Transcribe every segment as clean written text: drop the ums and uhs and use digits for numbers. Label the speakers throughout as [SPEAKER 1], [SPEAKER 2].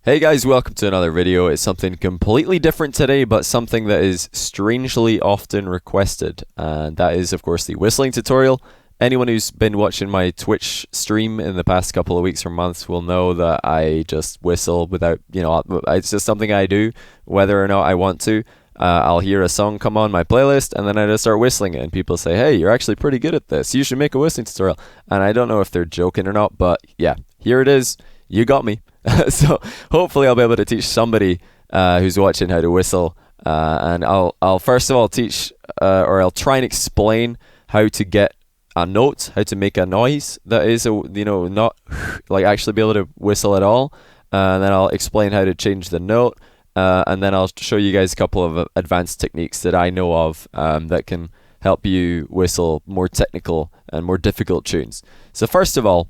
[SPEAKER 1] Hey guys, welcome to another video. It's something completely different today, but something that is strangely often requested, and that is of course the whistling tutorial. Anyone who's been watching my Twitch stream in the past couple of weeks or months will know that I just whistle without, it's just something I do whether or not I want to. I'll hear a song come on my playlist and then I just start whistling it, and people say, hey, you're actually pretty good at this, you should make a whistling tutorial. And I don't know if they're joking or not, but yeah, here it is. You got me. So hopefully I'll be able to teach somebody who's watching how to whistle, and I'll first of all teach or I'll try and explain how to get a note, how to make a noise that is not like actually be able to whistle at all, and then I'll explain how to change the note, and then I'll show you guys a couple of advanced techniques that I know of that can help you whistle more technical and more difficult tunes. So first of all,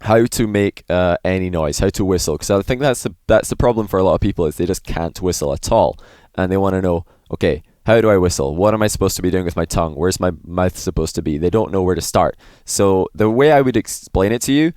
[SPEAKER 1] how to make any noise, how to whistle, because I think that's the problem for a lot of people, is they just can't whistle at all, and they want to know, okay, how do I whistle? What am I supposed to be doing with my tongue? Where's my mouth supposed to be? They don't know where to start. So the way I would explain it to you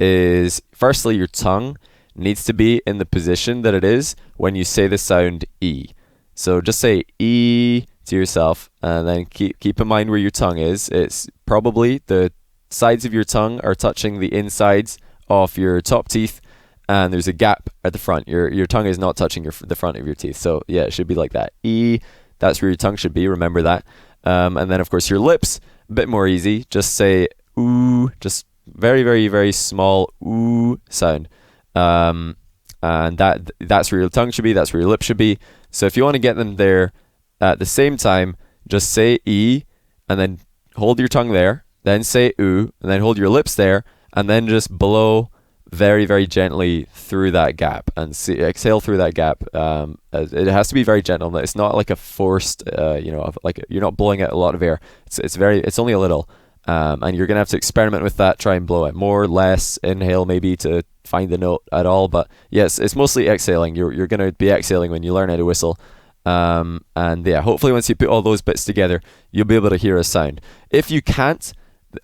[SPEAKER 1] is, firstly, your tongue needs to be in the position that it is when you say the sound E. So just say E to yourself, and then keep in mind where your tongue is. It's probably the sides of your tongue are touching the insides of your top teeth, and there's a gap at the front. Your tongue is not touching the front of your teeth. So yeah, it should be like that. E, that's where your tongue should be. Remember that. And then of course your lips, a bit more easy. Just say ooh, just very, very, very small ooh sound. And that's where your tongue should be. That's where your lips should be. So if you want to get them there at the same time, just say E, and then hold your tongue there. Then say ooh, and then hold your lips there, and then just blow very, very gently through that gap, and exhale through that gap. It has to be very gentle. It's not like a forced, like you're not blowing out a lot of air. It's only a little, and you're gonna have to experiment with that. Try and blow it more, less, inhale maybe to find the note at all. But yes, it's mostly exhaling. You're gonna be exhaling when you learn how to whistle. And yeah, hopefully once you put all those bits together, you'll be able to hear a sound. If you can't,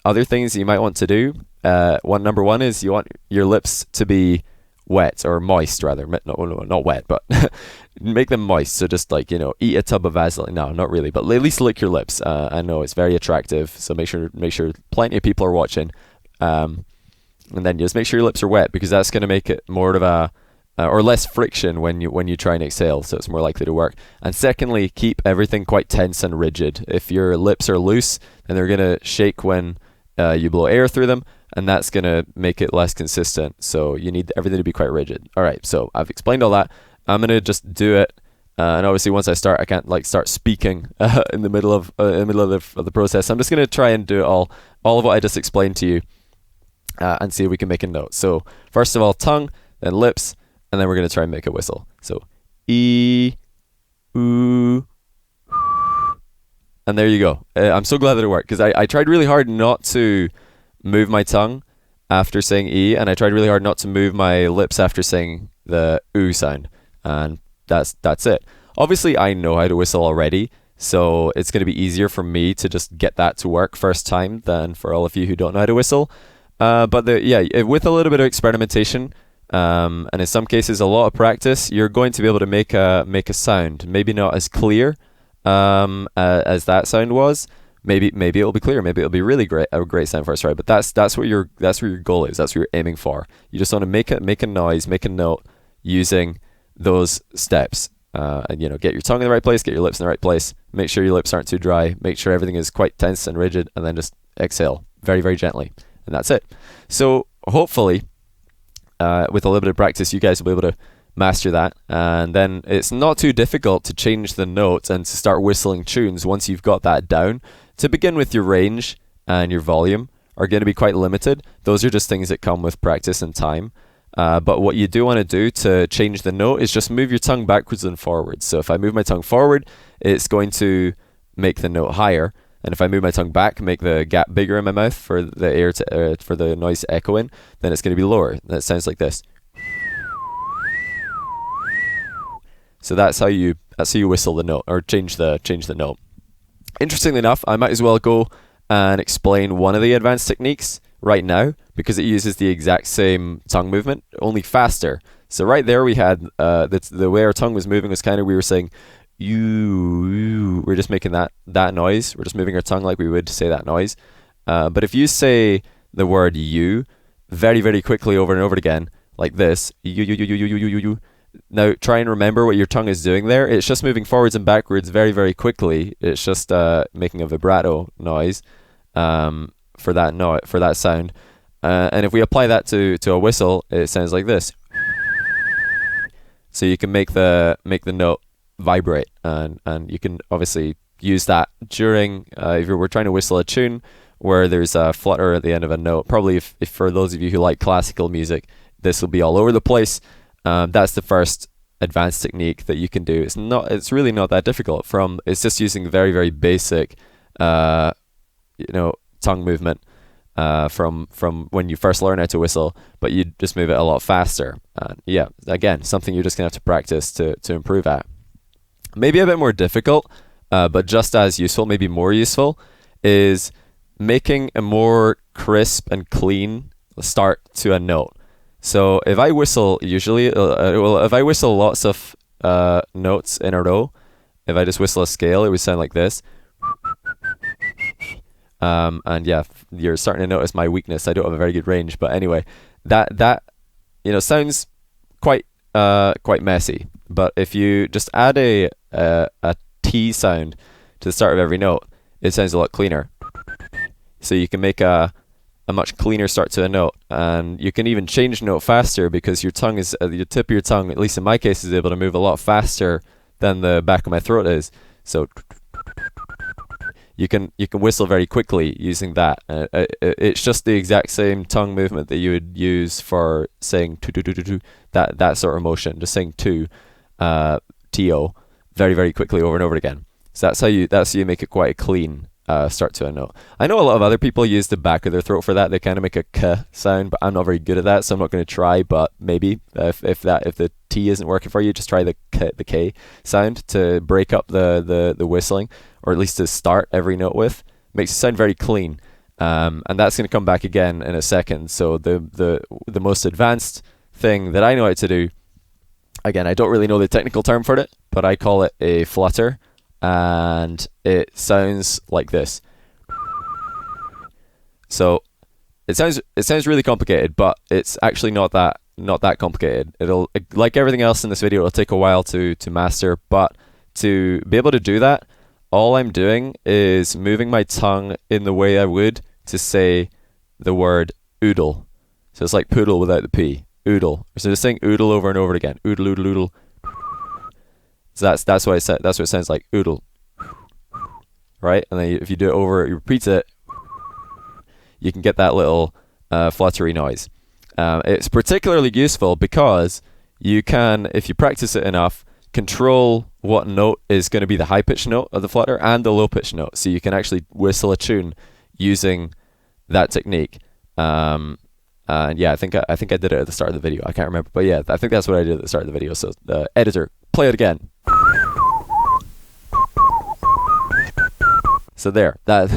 [SPEAKER 1] other things you might want to do, number one is you want your lips to be wet, or moist rather, not wet, but make them moist. So just like, eat a tub of Vaseline. No, not really, but at least lick your lips. I know it's very attractive, so make sure plenty of people are watching, and then just make sure your lips are wet, because that's going to make it more of a or less friction when you try and exhale, so it's more likely to work. And secondly, keep everything quite tense and rigid. If your lips are loose, then they're going to shake when you blow air through them, and that's going to make it less consistent. So you need everything to be quite rigid. All right, so I've explained all that. I'm going to just do it, and obviously once I start, I can't start speaking in the middle of the process. I'm just going to try and do it all of what I just explained to you, and see if we can make a note. So first of all, tongue, then lips, and then we're going to try and make a whistle. So E, ooh, and there you go. I'm so glad that it worked, because I tried really hard not to move my tongue after saying E, and I tried really hard not to move my lips after saying the ooh sound, and that's it. Obviously I know how to whistle already, so it's going to be easier for me to just get that to work first time than for all of you who don't know how to whistle. But with a little bit of experimentation, and in some cases a lot of practice, you're going to be able to make a sound. Maybe not as clear as that sound was. Maybe it'll be clear. Maybe it'll be really a great sound first try. But that's where your goal is. That's what you're aiming for. You just want to make a noise, make a note using those steps. And get your tongue in the right place, get your lips in the right place. Make sure your lips aren't too dry. Make sure everything is quite tense and rigid, and then just exhale very, very gently, and that's it. So hopefully, with a little bit of practice, you guys will be able to master that, and then it's not too difficult to change the notes and to start whistling tunes once you've got that down. To begin with, your range and your volume are going to be quite limited. Those are just things that come with practice and time. But what you do want to do to change the note is just move your tongue backwards and forwards. So if I move my tongue forward, it's going to make the note higher. And if I move my tongue back, make the gap bigger in my mouth for the air for the noise to echo in, then it's going to be lower. And it sounds like this. So that's how you whistle the note, or change the note. Interestingly enough, I might as well go and explain one of the advanced techniques right now, because it uses the exact same tongue movement, only faster. So right there we had the way our tongue was moving was kind of, we were saying you. We're just making that noise. We're just moving our tongue like we would say that noise. But if you say the word you very, very quickly over and over again, like this, you. Now try and remember what your tongue is doing there. It's just moving forwards and backwards very, very quickly. It's just making a vibrato noise for that sound. And if we apply that to a whistle, it sounds like this. So you can make the note vibrate, and you can obviously use that during if you were trying to whistle a tune where there's a flutter at the end of a note. Probably if for those of you who like classical music, this will be all over the place. That's the first advanced technique that you can do. It's really not that difficult. It's just using very, very basic tongue movement from when you first learn how to whistle, but you just move it a lot faster. Yeah, again, something you're just gonna have to practice to improve at. Maybe a bit more difficult, but just as useful, maybe more useful, is making a more crisp and clean start to a note. So if I whistle if I whistle lots of notes in a row, if I just whistle a scale, it would sound like this. And yeah, you're starting to notice my weakness. I don't have a very good range, but anyway, that sounds quite messy. But if you just add a T sound to the start of every note, it sounds a lot cleaner. So you can make a much cleaner start to a note, and you can even change note faster because your tongue is the tip of your tongue, at least in my case, is able to move a lot faster than the back of my throat is. So you can whistle very quickly using that. It's just the exact same tongue movement that you would use for saying that sort of motion, just saying to very, very quickly over and over again. So that's how you make it quite a clean start to a note. I know a lot of other people use the back of their throat for that. They kind of make a k sound, but I'm not very good at that, so I'm not going to try. But maybe if the T isn't working for you, just try the K sound to break up the whistling, or at least to start every note with. Makes it sound very clean, and that's going to come back again in a second. So the most advanced thing that I know how to do, again, I don't really know the technical term for it, but I call it a flutter. And it sounds like this. So it sounds really complicated, but it's actually not that complicated. It'll, like everything else in this video, it'll take a while to master, but to be able to do that, all I'm doing is moving my tongue in the way I would to say the word oodle. So it's like poodle without the P. Oodle. So just saying oodle over and over again. Oodle, oodle, oodle. So that's what it sounds like, oodle, right? And then if you do it over, you repeat it, you can get that little fluttery noise. It's particularly useful because you can, if you practice it enough, control what note is going to be the high pitched note of the flutter and the low pitched note. So you can actually whistle a tune using that technique. And yeah, I think I did it at the start of the video. I can't remember, but yeah, I think that's what I did at the start of the video. So editor, play it again. So there, that's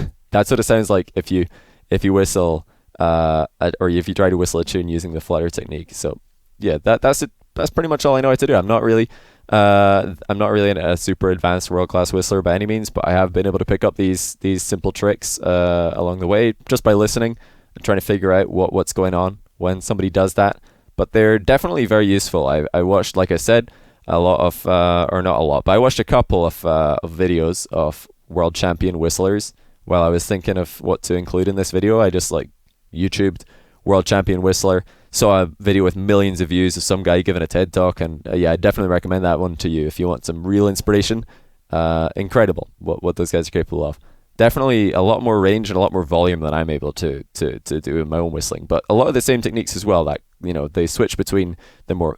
[SPEAKER 1] what it sounds like if you whistle or if you try to whistle a tune using the flutter technique. So yeah, that's it. That's pretty much all I know how to do. I'm not really a super advanced world-class whistler by any means, but I have been able to pick up these simple tricks along the way just by listening and trying to figure out what's going on when somebody does that. But they're definitely very useful. I watched, like I said, a lot of or not a lot, but I watched a couple of videos of world champion whistlers while I was thinking of what to include in this video. I just YouTubed world champion whistler, saw a video with millions of views of some guy giving a TED talk, and yeah, I definitely recommend that one to you if you want some real inspiration. Incredible what those guys are capable of. Definitely a lot more range and a lot more volume than I'm able to do in my own whistling, but a lot of the same techniques as well, that they switch between the more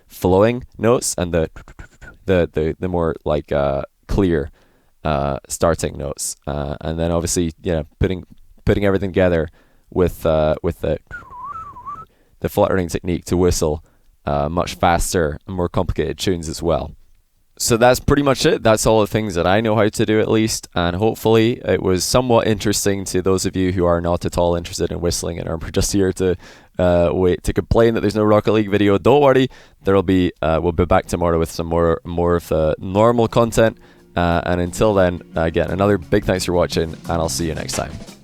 [SPEAKER 1] flowing notes and the more clear starting notes, and then obviously putting everything together with the fluttering technique to whistle much faster and more complicated tunes as well. So that's pretty much it. That's all the things that I know how to do, at least, and hopefully it was somewhat interesting to those of you who are not at all interested in whistling and are just here to wait to complain that there's no Rocket League video. Don't worry, there'll be we'll be back tomorrow with some more of the normal content. And until then, again, another big thanks for watching, and I'll see you next time.